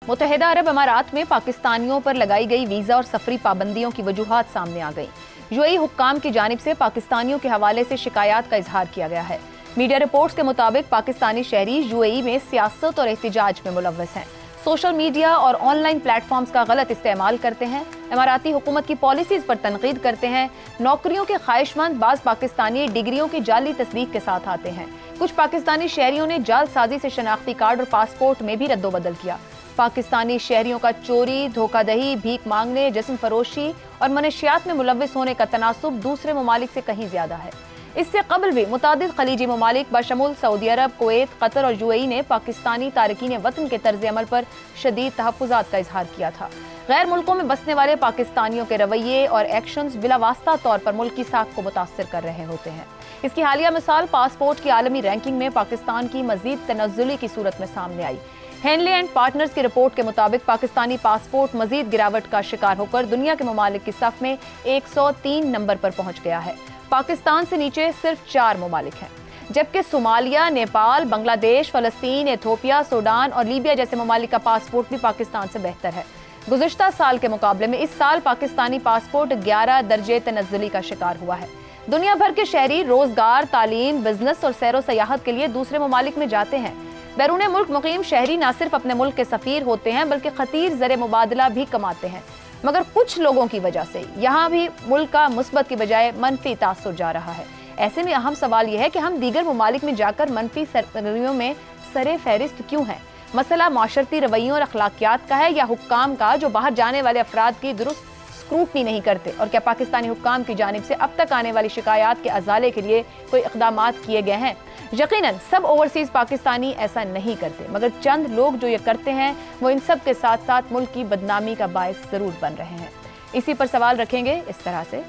मुत्तहिदा अरब अमारात में पाकिस्तानियों पर लगाई गई वीजा और सफरी पाबंदियों की वजूहात सामने आ गई। यूएई हुक्काम की जानिब से पाकिस्तानियों के हवाले से शिकायत का इजहार किया गया है। मीडिया रिपोर्ट्स के मुताबिक पाकिस्तानी शहरी यूएई में सियासत और एहतिजाज में मुलव्वस हैं, सोशल मीडिया और ऑनलाइन प्लेटफॉर्म्स का गलत इस्तेमाल करते हैं, इमाराती हुकूमत की पॉलिसीज पर तनकीद करते हैं, नौकरियों के ख्वाहिशमंद बाज़ पाकिस्तानी डिग्रियों की जाली तस्दीक के साथ आते हैं। कुछ पाकिस्तानी शहरियों ने जालसाजी से शनाख्ती कार्ड और पासपोर्ट में भी रद्दोबदल किया। पाकिस्तानी शहरियों का चोरी, धोखाधड़ी, भीख मांगने, जिस्म फरोशी और मनशियात में मुलव्वस होने का तनासुब दूसरे ममालिक से कहीं ज्यादा है। इससे कबल भी मुतादिद खलीजी ममालिक बशमूल सऊदी अरब, कुवैत, कतर और यूएई ने पाकिस्तानी तारकीन वतन के तर्ज अमल पर शदीद तहफ़्फ़ुज़ात का इजहार किया था। गैर मुल्कों में बसने वाले पाकिस्तानियों के रवैये और एक्शंस बिलावास्ता तौर पर मुल्क की साख को मुतासर कर रहे होते हैं। इसकी हालिया मिसाल पासपोर्ट की आलमी रैंकिंग में पाकिस्तान की मजीद तनज़्ज़ुली की सूरत में सामने आई। हेनले एंड पार्टनर्स की रिपोर्ट के मुताबिक पाकिस्तानी पासपोर्ट मजीद गिरावट का शिकार होकर दुनिया के ममालिक की सफ में 103 नंबर पर पहुंच गया है। पाकिस्तान से नीचे सिर्फ 4 ममालिक हैं, जबकि सोमालिया, नेपाल, बांग्लादेश, फलस्तीन, एथियोपिया, सूडान और लीबिया जैसे ममालिक का पासपोर्ट भी पाकिस्तान से बेहतर है। गुज़िश्ता साल के मुकाबले में इस साल पाकिस्तानी पासपोर्ट 11 दर्जे तनज़्ज़ुली का शिकार हुआ है। दुनिया भर के शहरी रोजगार, तालीम, बिजनेस और सैरो सयाहत के लिए दूसरे ममालिक में जाते हैं। बैरून मुल्क मुकीम शहरी न सिर्फ अपने मुल्क के सफ़ीर होते हैं बल्कि खतीर ज़र मुबादला भी कमाते हैं, मगर कुछ लोगों की वजह से यहाँ भी मुल्क का मुस्बत की बजाय मनफी तासुर जा रहा है। ऐसे में अहम सवाल यह है कि हम दीगर ममालिक में जाकर मनफी सरगर्मियों में सरे फहरिस्त क्यों हैं? मसला माशरती रवैयों और अखलाकियात का है या हुक्काम का, जो बाहर जाने वाले अफराद की दुरुस्त स्क्रूटनी नहीं करते? और क्या पाकिस्तानी हुक्काम की जानिब से अब तक आने वाली शिकायत के अजाले के लिए कोई इक़दामात किए गए हैं? यकीनन सब ओवरसीज पाकिस्तानी ऐसा नहीं करते, मगर चंद लोग जो ये करते हैं वो इन सब के साथ साथ मुल्क की बदनामी का बायस जरूर बन रहे हैं। इसी पर सवाल रखेंगे इस तरह से।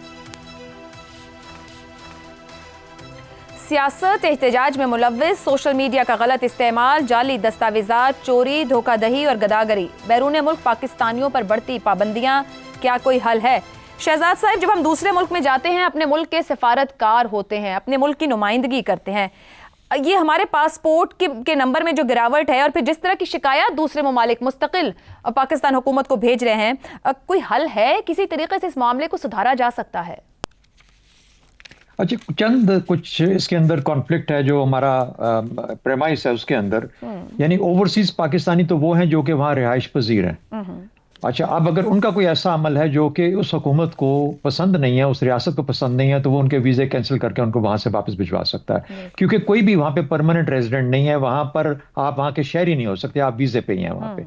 सियासत, एहतजाज में मुलव्वस, सोशल मीडिया का गलत इस्तेमाल, जाली दस्तावेजात, चोरी, धोखाधड़ी और गदागरी, बैरून मुल्क पाकिस्तानियों पर बढ़ती पाबंदियां, क्या कोई हल है? शहजाद साहब, जब हम दूसरे मुल्क में जाते हैं, अपने मुल्क के सिफारतकार होते हैं, अपने मुल्क की नुमाइंदगी करते हैं, ये हमारे पासपोर्ट के नंबर में जो गिरावट है और फिर जिस तरह की शिकायत दूसरे ममालिक मुस्तकिल पाकिस्तान हुकूमत को भेज रहे हैं, कोई हल है? किसी तरीके से इस मामले को सुधारा जा सकता है? अच्छा, चंद कुछ इसके अंदर कॉन्फ्लिक्ट है जो हमारा प्रेमाइस है उसके अंदर, यानी ओवरसीज पाकिस्तानी तो वो हैं जो कि वहाँ रिहाइश पजीर हैं। अच्छा, अब अगर उनका कोई ऐसा अमल है जो कि उस हुकूमत को पसंद नहीं है, उस रियासत को पसंद नहीं है, तो वो उनके वीज़े कैंसिल करके उनको वहाँ से वापस भिजवा सकता है, क्योंकि कोई भी वहाँ पे परमानेंट रेजिडेंट नहीं है। वहाँ पर आप वहाँ के शहरी नहीं हो सकते, आप वीज़े पे ही हैं वहाँ पे,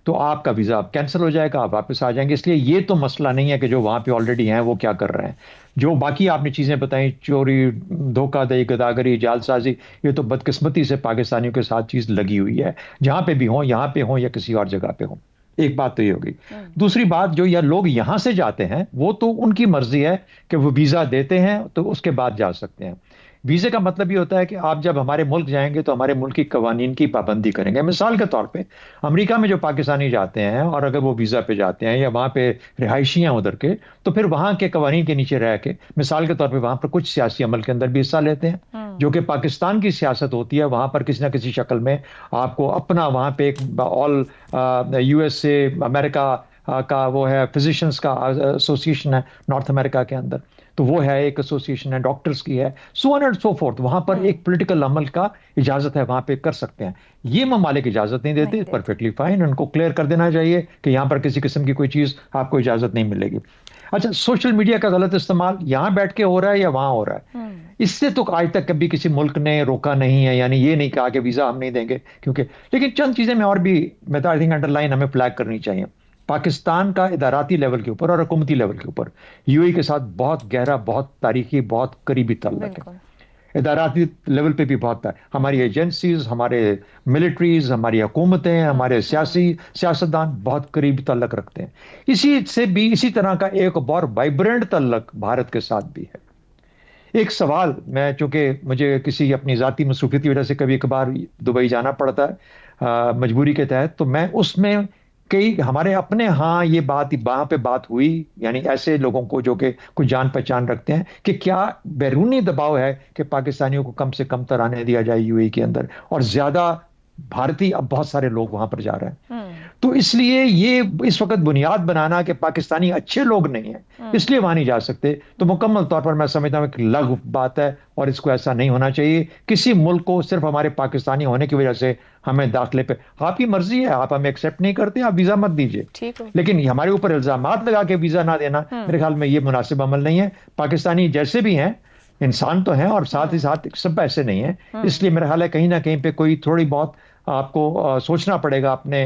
तो आपका वीज़ा आप कैंसिल हो जाएगा, आप वापस आ जाएंगे। इसलिए ये तो मसला नहीं है कि जो वहाँ पे ऑलरेडी हैं वो क्या कर रहे हैं। जो बाकी आपने चीज़ें बताई, चोरी, धोखाधड़ी, गदागरी, जालसाजी, ये तो बदकिस्मती से पाकिस्तानियों के साथ चीज़ लगी हुई है, जहाँ पे भी हों, यहाँ पे हों या किसी और जगह पे हों। एक बात तो ये होगी। दूसरी बात, जो या लोग यहां से जाते हैं वो तो उनकी मर्जी है कि वो वीजा देते हैं तो उसके बाद जा सकते हैं। वीजे का मतलब ये होता है कि आप जब हमारे मुल्क जाएंगे तो हमारे मुल्क की कवानीन की पाबंदी करेंगे। मिसाल के तौर पे अमेरिका में जो पाकिस्तानी जाते हैं और अगर वो वीजा पे जाते हैं या वहां पे रिहायशी हैं उधर के, तो फिर वहां के कवानीन के नीचे रह के मिसाल के तौर पे वहां पर कुछ सियासी अमल के अंदर भी हिस्सा लेते हैं, जो कि पाकिस्तान की सियासत होती है। वहां पर किसी ना किसी शक्ल में आपको अपना वहां पे एक ऑल यूएसए अमेरिका का वो है, फिजिशियंस का एसोसिएशन है नॉर्थ अमेरिका के अंदर, तो वो है एक एसोसिएशन है, डॉक्टर्स की है, so on and so fourth. वहां पर एक पॉलिटिकल अमल का इजाजत है, वहां पे कर सकते हैं। ये ममालिक इजाजत नहीं देते, परफेक्टली फाइन, उनको क्लियर कर देना चाहिए कि यहाँ पर किसी किस्म की कोई चीज आपको इजाजत नहीं मिलेगी। अच्छा, सोशल मीडिया का गलत इस्तेमाल यहाँ बैठ के हो रहा है या वहां हो रहा है, इससे तो आज तक कभी किसी मुल्क ने रोका नहीं है, यानी ये नहीं कहा कि वीजा हम नहीं देंगे, क्योंकि लेकिन चंद चीजें मैं और भी आई थिंक अंडरलाइन हमें फ्लैग करनी चाहिए। पाकिस्तान का इदाराती लेवल के ऊपर और हुकूमती लेवल के ऊपर यूएई के साथ बहुत गहरा, बहुत तारीखी, बहुत करीबी ताल्लुक है। इदाराती लेवल पे भी बहुत है। हमारी एजेंसीज, हमारे मिलिट्रीज, हमारी हुकूमतें, हमारे सियासतदान बहुत करीबी ताल्लुक रखते हैं। इसी तरह का एक और वाइब्रेंट ताल्लुक भारत के साथ भी है। एक सवाल, मैं चूंकि मुझे किसी अपनी ज़ाती मसरूफियत की वजह से कभी कभार दुबई जाना पड़ता है मजबूरी के तहत, तो मैं उसमें कई हमारे अपने यहाँ ये बात वहाँ पे बात हुई, यानी ऐसे लोगों को जो कि कुछ जान पहचान रखते हैं, कि क्या बैरूनी दबाव है कि पाकिस्तानियों को कम से कम तर आने दिया जाए यूएई के अंदर और ज्यादा भारतीय अब बहुत सारे लोग वहां पर जा रहे हैं। तो इसलिए ये इस वक्त बुनियाद बनाना कि पाकिस्तानी अच्छे लोग नहीं हैं इसलिए वहां नहीं जा सकते, तो मुकम्मल तौर पर मैं समझता हूं कि लघु बात है और इसको ऐसा नहीं होना चाहिए। किसी मुल्क को सिर्फ हमारे पाकिस्तानी होने की वजह से हमें दाखिले पे, आपकी मर्जी है, आप हमें एक्सेप्ट नहीं करते, आप वीजा मत दीजिए, लेकिन हमारे ऊपर इल्जामात लगा के वीजा ना देना मेरे ख्याल में ये मुनासिब अमल नहीं है। पाकिस्तानी जैसे भी हैं इंसान तो हैं और साथ ही साथ सब ऐसे नहीं है, इसलिए मेरा ख्याल है कहीं ना कहीं पे कोई थोड़ी बहुत आपको सोचना पड़ेगा अपने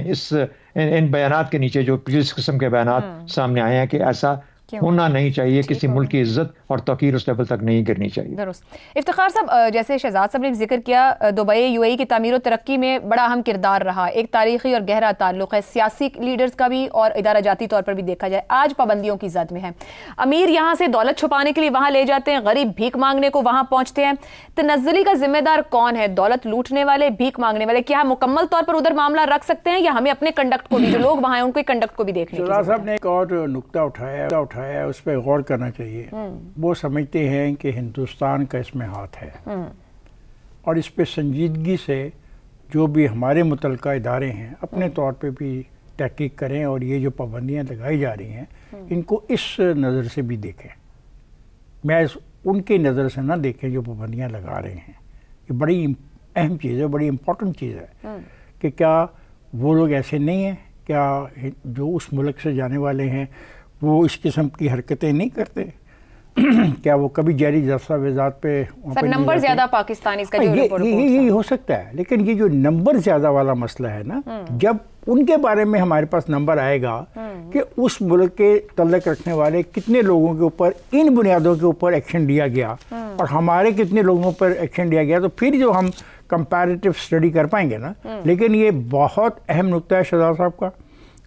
इन बयानात के नीचे जो जिस किस्म के बयानात सामने आए हैं कि ऐसा होना नहीं चाहिए, किसी मुल्क की इज्जत और तौकीर उस लेवल तक नहीं गिरनी चाहिए। दुरुस्त। इफ्तिखार साहब, जैसे शहजाद साहब ने जिक्र किया, दुबई यूएई की तामीर और तरक्की में बड़ा अहम किरदार रहा, एक तारीखी और गहरा ताल्लुक है सियासी लीडर्स का भी और इदारा जाती तौर पर भी देखा जाए। आज पाबंदियों की जद में है, अमीर यहाँ से दौलत छुपाने के लिए वहाँ ले जाते हैं, गरीब भीख मांगने को वहाँ पहुँचते हैं। तनज़्ज़ुली का जिम्मेदार कौन है, दौलत लूटने वाले, भीख मांगने वाले? क्या हम मुकम्मल तौर पर उधर मामला रख सकते हैं या हमें अपने कंडक्ट को भी, जो लोग वहाँ हैं उनके कंडक्ट को भी देखने? साहब ने एक और नुक्ता उठाया उस पर गौर करना चाहिए। वो समझते हैं कि हिंदुस्तान का इसमें हाथ है और इस पे संजीदगी से जो भी हमारे मुतल्लिका इदारे हैं अपने तौर पे भी तहकीक करें और ये जो पाबंदियां लगाई जा रही हैं इनको इस नज़र से भी देखें, मैं उनकी नज़र से ना देखें जो पाबंदियां लगा रहे हैं। ये बड़ी अहम चीज़ है, बड़ी इम्पोर्टेंट चीज़ है कि क्या वो लोग ऐसे नहीं हैं, क्या जो उस मुल्क से जाने वाले हैं वो इस किस्म की हरकतें नहीं करते? क्या वो कभी जारी दस्तावेजात पे नंबर ज्यादा पाकिस्तानी इसका जो ये हो सकता है, लेकिन ये जो नंबर ज्यादा वाला मसला है ना, जब उनके बारे में हमारे पास नंबर आएगा कि उस मुल्क के तल्लक रखने वाले कितने लोगों के ऊपर इन बुनियादों के ऊपर एक्शन लिया गया और हमारे कितने लोगों पर एक्शन लिया गया, तो फिर जो हम कंपैरेटिव स्टडी कर पाएंगे ना। लेकिन ये बहुत अहम नुक्ता है शहजाद साहब का,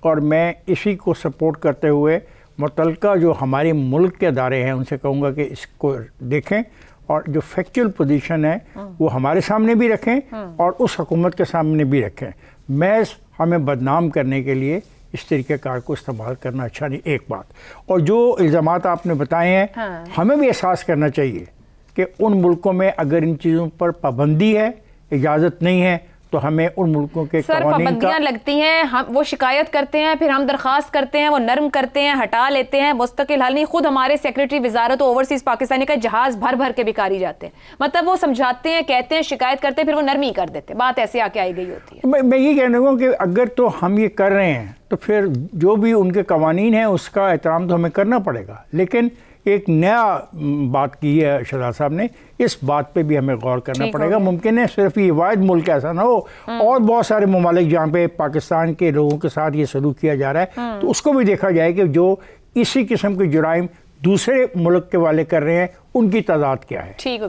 और मैं इसी को सपोर्ट करते हुए मुतल्लिका जो हमारे मुल्क के अदारे हैं उनसे कहूँगा कि इसको देखें और जो फैक्चुअल पोजीशन है वो हमारे सामने भी रखें और उस हुकूमत के सामने भी रखें। महज हमें बदनाम करने के लिए इस तरीके कार को इस्तेमाल करना अच्छा नहीं, एक बात। और जो इल्ज़ामात आपने बताए हैं हमें भी एहसास करना चाहिए कि उन मुल्कों में अगर इन चीज़ों पर पाबंदी है, इजाज़त नहीं है, तो हमें उन मुल्कों के पाबंदियां लगती हैं, हम वो शिकायत करते हैं, फिर हम दरख्वास्त करते हैं, वो नर्म करते हैं, हटा लेते हैं, मुस्तकिल हल नहीं। खुद हमारे सेक्रेटरी वजारत ओवरसीज पाकिस्तानी का जहाज भर भर के भिखारी जाते हैं, मतलब वो समझाते हैं, कहते हैं, शिकायत करते हैं, फिर वो नरमी कर देते हैं, बात ऐसे आके आई गई होती है। मैं ये कहना चाहूँगा कि अगर तो हम ये कर रहे हैं तो फिर जो भी उनके कवानीन हैं उसका एहतराम तो हमें करना पड़ेगा। लेकिन एक नया बात की है शहजाद साहब ने, इस बात पे भी हमें गौर करना पड़ेगा। मुमकिन है सिर्फ ये वाहिद मुल्क ऐसा ना हो और बहुत सारे ममालिक जहाँ पे पाकिस्तान के लोगों के साथ ये सलूक किया जा रहा है, तो उसको भी देखा जाए कि जो इसी किस्म के जुराइम दूसरे मुल्क के वाले कर रहे हैं उनकी तादाद क्या है। ठीक हो गया।